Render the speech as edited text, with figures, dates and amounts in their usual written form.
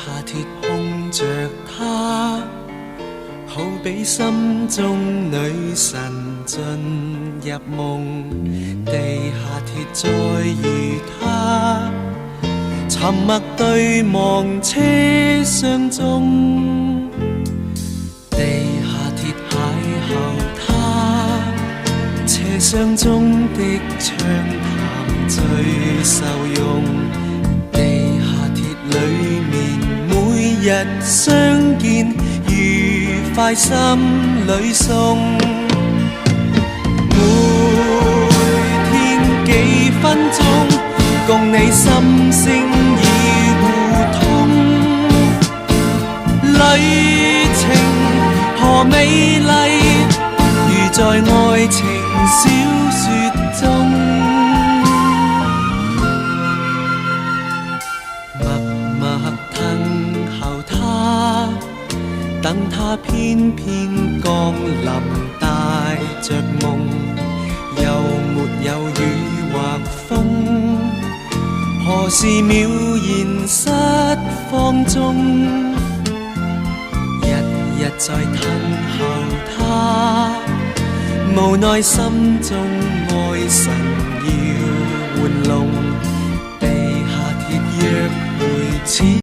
下鐵碰着她，好比心中女神進入夢。地下鐵再遇她，沉默對望車廂中。地下鐵邂逅她，車廂中的暢談最受用。地下鐵裏面每日相見，愉快心裏送。每天幾分鐘，共你心聲已互通。旅程何美麗，如在愛情小說中。默默等候他，等他偏偏降臨，帶着夢，又沒有雨或風。何時渺然失放縱，日日在等候他，無奈心中愛神要玩弄。地下鐵約會似